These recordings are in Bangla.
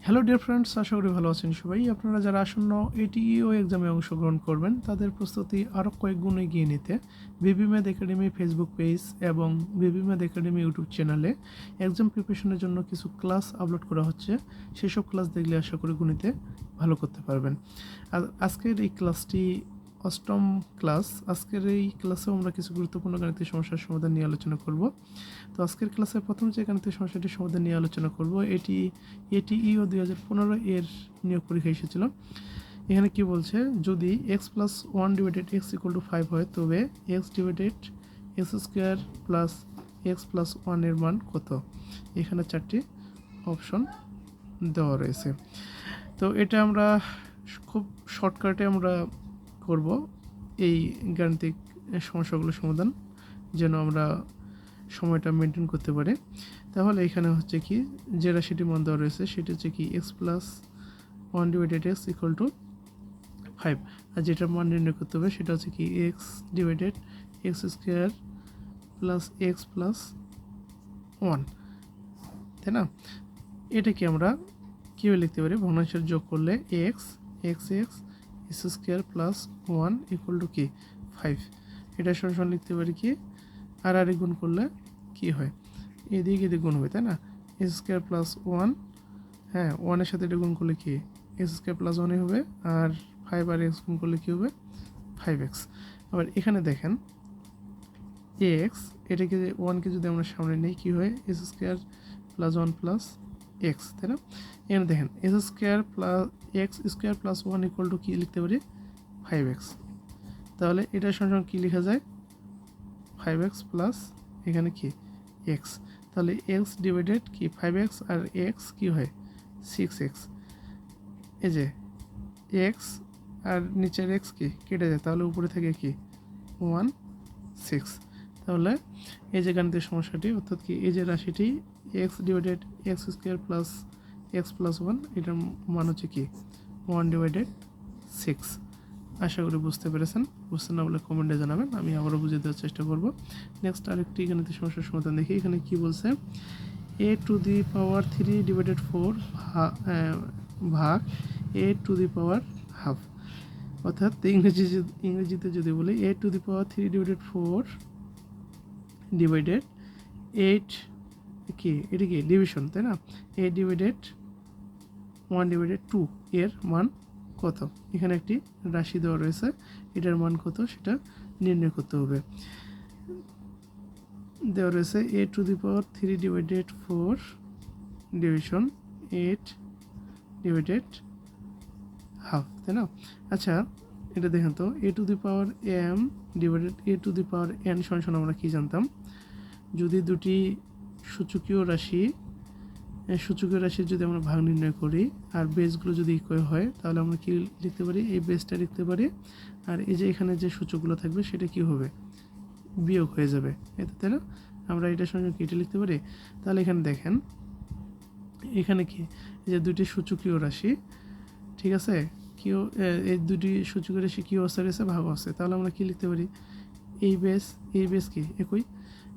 হ্যালো ডিয়ার ফ্রেন্ডস, আশা করি ভালো আছেন সবাই। আপনারা যারা আসন্ন এটিইও এক্সামে অংশগ্রহণ করবেন তাদের প্রস্তুতি আরও কয়েক গুণ এগিয়ে নিতে বিবি ম্যাথ একাডেমি ফেসবুক পেজ এবং বিবি ম্যাথ একাডেমি ইউটিউব চ্যানেলে এক্সাম প্রিপারেশনের জন্য কিছু ক্লাস আপলোড করা হচ্ছে। সেসব ক্লাস দেখলে আশা করি গণিতে ভালো করতে পারবেন। আর আজকের এই ক্লাসটি অষ্টম ক্লাস। আজকের এই ক্লাসেও আমরা কিছু গুরুত্বপূর্ণ গাণিতিক সমস্যার সমাধান নিয়ে আলোচনা করব। তো আজকের ক্লাসের প্রথম যে গাণিতিক সমস্যাটির সমাধান নিয়ে আলোচনা করব, এটিইও 2015 এর নিয়োগ পরীক্ষা এসেছিল। এখানে কি বলছে, যদি x+1 ডিভাইডেড x = 5 হয় তবে x divided x² plus x+1 এর মান কত? এখানে 4টি অপশন দেওয়া রয়েছে। তো এটা আমরা খুব শর্টকাটে আমরা করব এই গাণিতিক সমস্যাগুলো সমাধান, যেন আমরা সময়টা মেনটেন করতে পারি। তাহলে এখানে হচ্ছে কি, যে রাশিটি মান দেওয়া রয়েছে সেটি হচ্ছে কি x+1 ডিভাইডেড x = 5, আর যেটার মান নির্ণয় করতে হবে সেটা হচ্ছে কি x divided x² plus x+1, তাই না? এটাকে আমরা কীভাবে লিখতে পারি? ভগ্নাংশের যোগ করলে x x² প্লাস 1 = কি 5। এটা সরাসরি লিখতে পারি কি আর গুণ করলে কি হয়, এদিকে এদিকে গুণ হবে, তাই না? x² প্লাস 1, হ্যাঁ 1 এর সাথে এটা গুণ করলে কি x² প্লাস 1 হবে, আর 5 আর x গুণ করলে কি হবে 5x। আবার এখানে দেখেন x, এটাকে 1কে যদি আমরা সামনে নিই কি হয় x² প্লাস 1 প্লাস x, তাই না? এখানে দেখেন x² প্লাস 1 = কি লিখতে পারি 5x। তাহলে এটার সঙ্গে কি লেখা যায় 5x প্লাস এখানে কি x। তাহলে x ডিভাইডেড কি 5x আর x কি হয় 6x। এই যে x আর নিচের x কি কেটে যায়, তাহলে উপরে থাকে কি 1 6। তাহলে এই যে গাণিতিক সমস্যাটি, অর্থাৎ কি এই যে রাশিটি x divided x² plus x+1, এটার মান হচ্ছে কি 1/6। আশা করি বুঝতে পেরেছেন। বুঝতে না বলে কমেন্টে জানাবেন, আমি আবারও বুঝিয়ে দেওয়ার চেষ্টা করব। নেক্সট আরেকটি গাণিতিক সমস্যার সমাধান দেখি। এখানে কি বলছে, a⁴ ডিভাইডেড 4 ভাগ a⁴, অর্থাৎ ইংরেজিতে যদি বলি a⁴ ডিভাইডেড 4 ডিভাইডেড 8 কি, এটা কি ডিভিশন, তাই না? a ডিভাইডেড 1/2 এর মান কত? এখানে একটি রাশি দেওয়া রয়েছে, এটার মান কত সেটা নির্ণয় করতে হবে। দেওয়া রয়েছে a⁴ divided 4 division 8 divided half, তাই না? আচ্ছা এটা দেখেন তো, a⁴m ডিভাইডেড a⁴n সমান আমরা কি জানতাম, যদি দুটি সূচকীয় রাশির যদি আমরা ভাগ নির্ণয় করি আর বেসগুলো যদি ইকুয়াল হয় তাহলে আমরা কি লিখতে পারি, এই বেসটা লিখতে পারি, আর এই যে এখানে যে সূচকগুলো থাকবে সেটা কি হবে বিয়োগ হয়ে যাবে, এতে, তাই না? আমরা এটার সঙ্গে কি এটা লিখতে পারি। তাহলে এখানে দেখেন, এখানে কি এই যে দুটি সূচকীয় রাশি, ঠিক আছে, কিউ, এই দুটি সূচকীয় রাশি কিউ অবস্থা রয়েছে, ভাগ আছে, তাহলে আমরা কি লিখতে পারি, এই বেস কি একই।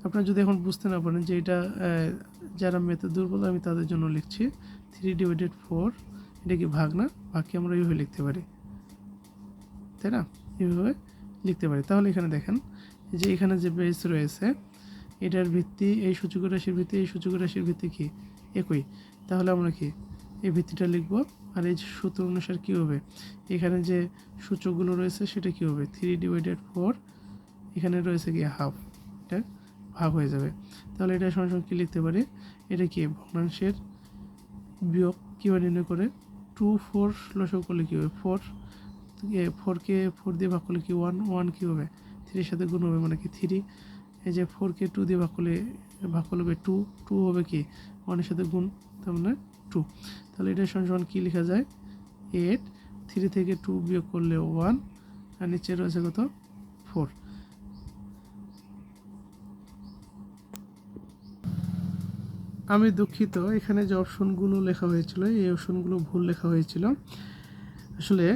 আপনারা যদি এখন বুঝতে না পারেন যে এটা যারা মেথড দুর্বল আমি তাদের জন্য লিখছি 3/4, এটা কি ভাগ না, ভাগকে আমরা এইভাবে লিখতে পারি, তাই না? এইভাবে লিখতে পারি। তাহলে এখানে দেখেন যে এখানে যে বেস রয়েছে এটার ভিত্তি, এই সূচকীয় রাশির ভিত্তি এই সূচকীয় রাশির ভিত্তি কি একই, তাহলে আমরা কি এই ভিত্তিটা লিখব, আর এই সূত্র অনুসারে কী হবে, এখানে যে সূচকগুলো রয়েছে সেটা কী হবে 3/4, এখানে রয়েছে কি হাফ, এটা ভাগ হয়ে যাবে। তাহলে এটা সঙ্গে কী লিখতে পারি, এটা কি ভগ্নাংশের বিয়োগ কীভাবে নির্ণয় করে 2 4 লসক করলে কী হবে 4কে 4 দিয়ে ভাগ করলে কি 1 কী হবে 3-এর সাথে গুণ হবে, মানে কি 3, এই যে 4কে 2 দিয়ে ভাগ করলে হবে 2 হবে কি 1-এর সাথে গুণ, তার মানে 2। তাহলে এটা সমান কী লেখা যায় 8, 3 থেকে 2 বিয়োগ করলে 1, আর নিচে রয়েছে কত 4। আমি দুঃখিত, এখানে যে অপশনগুলো লেখা হয়েছিল এই অপশনগুলো ভুল লেখা হয়েছিল। আসলে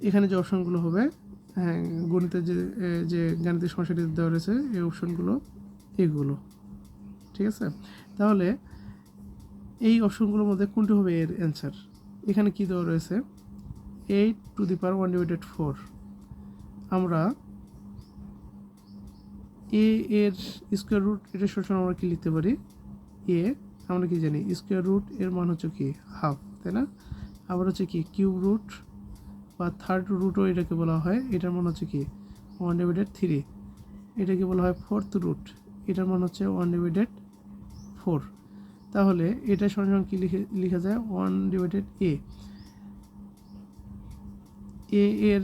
এখানে যে অপশনগুলো হবে, হ্যাঁ গণিতের যে গাণিতিক সমস্যাটি দেওয়া রয়েছে এই অপশনগুলো এগুলো, ঠিক আছে? তাহলে এই অপশনগুলোর মধ্যে কোনটি হবে এর অ্যান্সার? এখানে কি দেওয়া রয়েছে 8⁴ আমরা এ এর স্কোয়ার রুট এটা সবসময় আমরা কি লিখতে পারি এ আমরা কি জানি স্কোয়ার রুট এর মান হচ্ছে কি হাফ, তাই না? আবার হচ্ছে কি কিউব রুট বা থার্ড রুটও এটাকে বলা হয়, এটার মান হচ্ছে কি 1/3। এটাকে বলা হয় ফোর্থ রুট, এটার মান হচ্ছে 1/4। তাহলে এটা সমান কি লেখা যায় 1/a। এ এর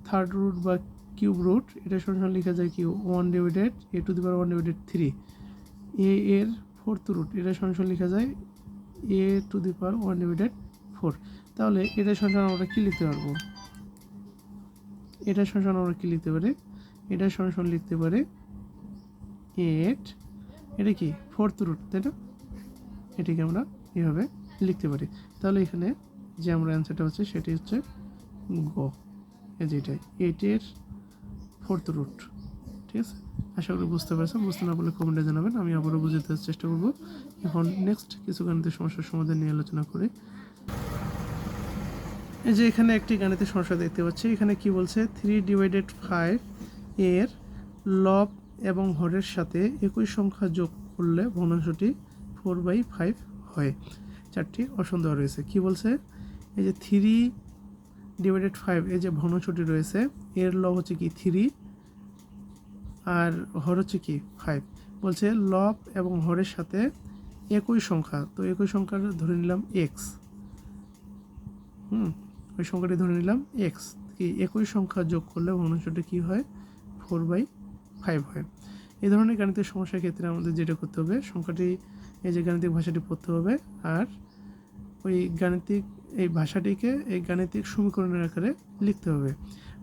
থার্ড রুট বা কিউব রুট এটা সমান লেখা যায় কি 1/a⁴। এ এর ফোর্থ রুট এটা সমান লেখা যায় a⁴। তাহলে এটা সমান আমরা কি লিখতে পারবো? এটা সমান আমরা কি লিখতে পারি? এটা সমান লিখতে পারি 8, এটা কি ফোর্থ রুট, তাই না? এটাকে আমরা এভাবে লিখতে পারি। তাহলে এখানে যে আমরা অ্যান্সারটা হচ্ছে সেটি হচ্ছে গ, এই যেটাই 8 ফোর্থ রুট। ঠিক আছে, আশা করি বুঝতে পারছেন। বুঝতে না পারলে কমেন্টে জানাবেন, আমি আবারও বুঝে দেওয়ার চেষ্টা করব। এখন নেক্সট কিছু গাণিতিক সমস্যার সমাধান নিয়ে আলোচনা করি। এই যে এখানে একটি গাণিতিক সমস্যা দেখতে পাচ্ছি। এখানে কি বলছে 3/5 এর লব এবং হরের সাথে একই সংখ্যা যোগ করলে ভগ্নাংশটি 4/5 হয়। চারটি অপশন দেওয়া রয়েছে। কি বলছে এই যে 3/5 এই যে ভগ্নাংশটি রয়েছে এর লব হচ্ছে কি 3 আর হর হচ্ছে কি 5। বলছে লব এবং হরের সাথে একই সংখ্যা, তো একই সংখ্যা ধরে নিলাম x। ওই সংখ্যাটি ধরে নিলাম x, কি একই সংখ্যা যোগ করলে ভগ্নাংশটি কি হয় 4/5 হয়। এই ধরনের গাণিতিক সমস্যার ক্ষেত্রে আমাদের যেটা করতে হবে সংখ্যাটি এই যে গাণিতিক ভাষাটি পড়তে হবে আর ওই গাণিতিক এই ভাষাটিকে এই গাণিতিক সমীকরণের আকারে লিখতে হবে।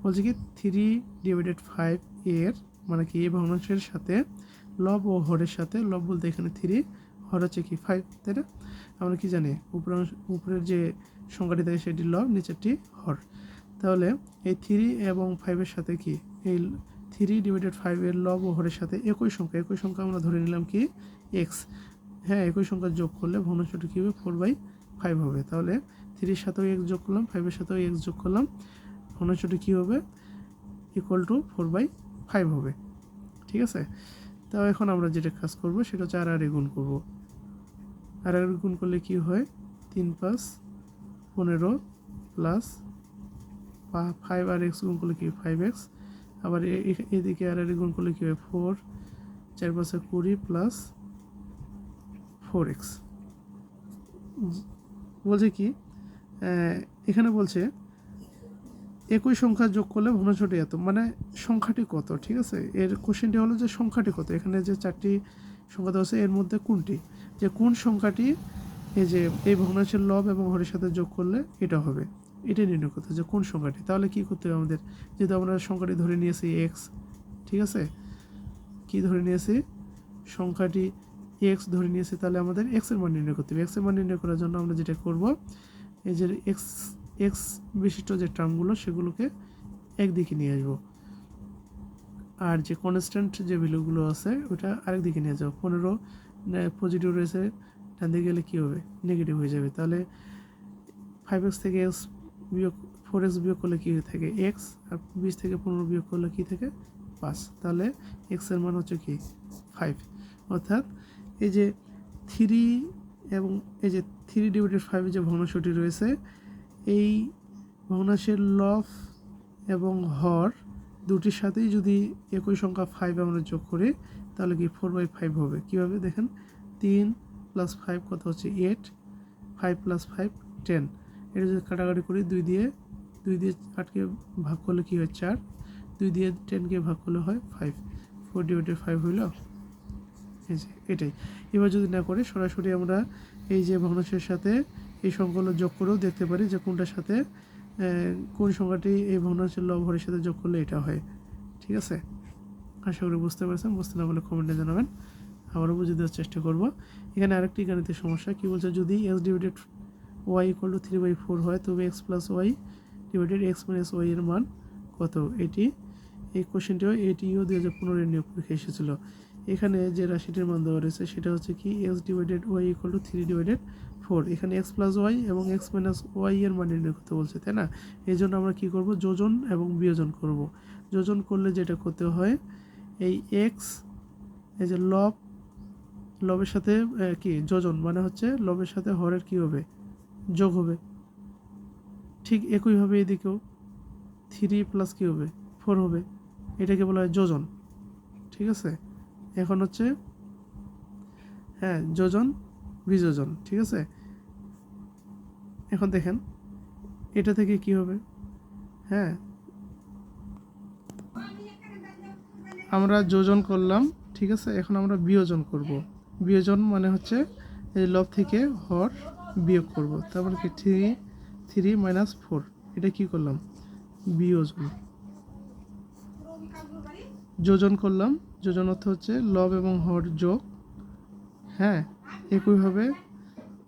বলছে কি 3/5 এর মানে কি এই ভগ্নাংশের সাথে লব ও হরের সাথে, লব বলতে এখানে 3, হর হচ্ছে কি 5, তাই না? আমরা কি জানি উপরের যে সংখ্যাটি থাকে সেটি লব, নিচেরটি হর। তাহলে এই 3 এবং 5-এর সাথে কি এই 3/5 এর লব ও হরের সাথে একই সংখ্যা আমরা ধরে নিলাম কি x। হ্যাঁ, একই সংখ্যা যোগ করলে ভগ্নাংশটি কী হবে 4/5 হবে। তাহলে 3-এর সাথেও x যোগ করলাম, 5-এর সাথেও x যোগ করলাম, ভগ্নাংশটি কী হবে = 4/5 হবে। ঠিক আছে, তাও এখন আমরা যেটা কাজ করব সেটা হচ্ছে আর গুণ করব। আর গুণ করলে কি হয় 3×5 = 15 প্লাস 5 আর x গুণ করলে কি 5x। আবার এদিকে আর গুণ করলে কি হয় 4, 4×5 = 20 প্লাস 4x। বলছে কি এখানে বলছে একই সংখ্যা যোগ করলে ভগ্নাংশটি এত, মানে সংখ্যাটি কত। ঠিক আছে, এর কোশ্চেনটি হলো যে সংখ্যাটি কত। এখানে যে চারটি সংখ্যা দেওয়া আছে এর মধ্যে কোনটি, যে কোন সংখ্যাটি এই যে এই ভগ্নাংশের লব এবং হরের সাথে যোগ করলে এটা হবে, এটা নির্ণয় করতে যে কোন সংখ্যাটি। তাহলে কি করতে হবে আমাদের, যেহেতু আমরা সংখ্যাটি ধরে নিয়েছি x, ঠিক আছে, কি ধরে নিয়েছি সংখ্যাটি x ধরে নিয়েছি, তাহলে আমাদের x এর মান নির্ণয় করতে হবে। x এর মান নির্ণয় করার জন্য আমরা যেটা করব এই যে x বিশিষ্ট যে টার্মগুলো সেগুলোকে একদিকে নিয়ে আসবো, আর যে কনস্ট্যান্ট যে ভ্যালুগুলো আছে ওটা আরেক দিকে নিয়ে যাবো। 15 পজিটিভ রয়েছে, ডান দিকে গেলে কী হবে নেগেটিভ হয়ে যাবে। তাহলে 5x থেকে x বিয়োগ 4x বিয়োগ করলে কী থাকে x, আর 20 থেকে 15 বিয়োগ করলে কী থাকে 5। তাহলে x এর মান হচ্ছে কি 5। অর্থাৎ এই যে 3 এবং এই যে 3/5 যে ভগ্নাংশটি রয়েছে এই ভগ্নাংশের লব এবং হর দুটির সাথেই যদি একই সংখ্যা 5 আমরা যোগ করি তাহলে কি 4/5 হবে। কীভাবে দেখেন 3 + 5 কত হচ্ছে 8, 5 + 5 10। এটা যদি কাটাকাটি করি 2 দিয়ে 8কে ভাগ করলে কী হয় 4, 2 দিয়ে 10কে ভাগ করলে হয় 5, 4/5 হইল এই যে এটাই। এবার যদি না করি সরাসরি আমরা এই যে ভগ্নাংশের সাথে এই সংখ্যাগুলো যোগ করেও দেখতে পারি যে কোনটার সাথে কোন সংখ্যাটি এই ভগ্নাংশের লব হরের সাথে যোগ করলে এটা হয়। ঠিক আছে, আশা করি বুঝতে পারছেন। বুঝতে না পারলে কমেন্টে জানাবেন, আবারও বুঝে দেওয়ার চেষ্টা করব। এখানে আরেকটি গাণিতিক সমস্যা কি বলছে, যদি x/y = 3/4 হয় তবে x + y/x - y এর মান কত। এই কোশ্চেনটিও 2015 নিয়োগ পরীক্ষা এসেছিল। এখানে যে রাশিটির মান দেওয়া রয়েছে সেটা হচ্ছে কি x/y = 3/4। এখানে x + y এবং x - y এর মান নির্ণয় করতে বলছে, তাই না? এই জন্য আমরা কি করব, যোজন এবং বিয়োজন করব। যোজন করলে যেটা করতে হয়, এই x, এই যে লবের সাথে কি যোজন মানে হচ্ছে লবের সাথে হরের কি হবে, যোগ হবে। ঠিক একইভাবে এদিকেও 3 + কি হবে, 4 হবে। এটাকে বলা হয় যোজন। ঠিক আছে, এখন হচ্ছে হ্যাঁ যোজন বিযোজন। ঠিক আছে, এখন দেখেন এটা থেকে কি হবে, হ্যাঁ আমরা যোজন করলাম, ঠিক আছে। এখন আমরা বিয়োজন করব। বিয়োজন মানে হচ্ছে এই লব থেকে হর বিয়োগ করব। তারপরে কি 3 - 4, এটা কি করলাম, বিয়োজন। যোজন করলাম, যোজন অর্থ হচ্ছে লব এবং হর যোগ। হ্যাঁ, একইভাবে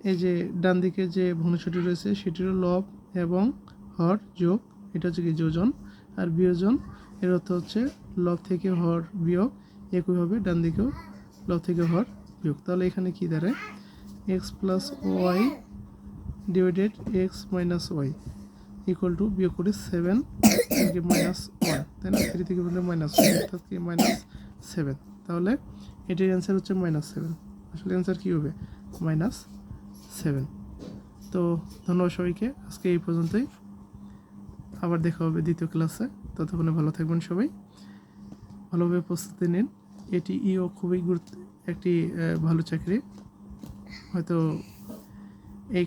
এই যে ডান দিকে যে ভগ্নাংশটি রয়েছে সেটিরও লব এবং হর যোগ, এটা হচ্ছে কি যোজন। আর বিয়োজন এর অর্থ হচ্ছে লব থেকে হর বিয়োগ। একইভাবে ডান দিকেও লব থেকে হর বিয়োগ। তাহলে এখানে কি দাঁড়ায়, x + y / x - y বিয়োগ করে 7 থেকে -1, তাই না? 3 থেকে -1 অর্থাৎ কি -7। তাহলে এটির অ্যান্সার হচ্ছে -7। আসলে অ্যান্সার কী হবে, -7। তো ধন্যবাদ সবাইকে, আজকে এই পর্যন্তই। আবার দেখা হবে দ্বিতীয় ক্লাসে। ততক্ষণে ভালো থাকবেন সবাই, ভালোভাবে প্রস্তুতি নিন। এটি খুবই একটি ভালো চাকরি। হয়তো এই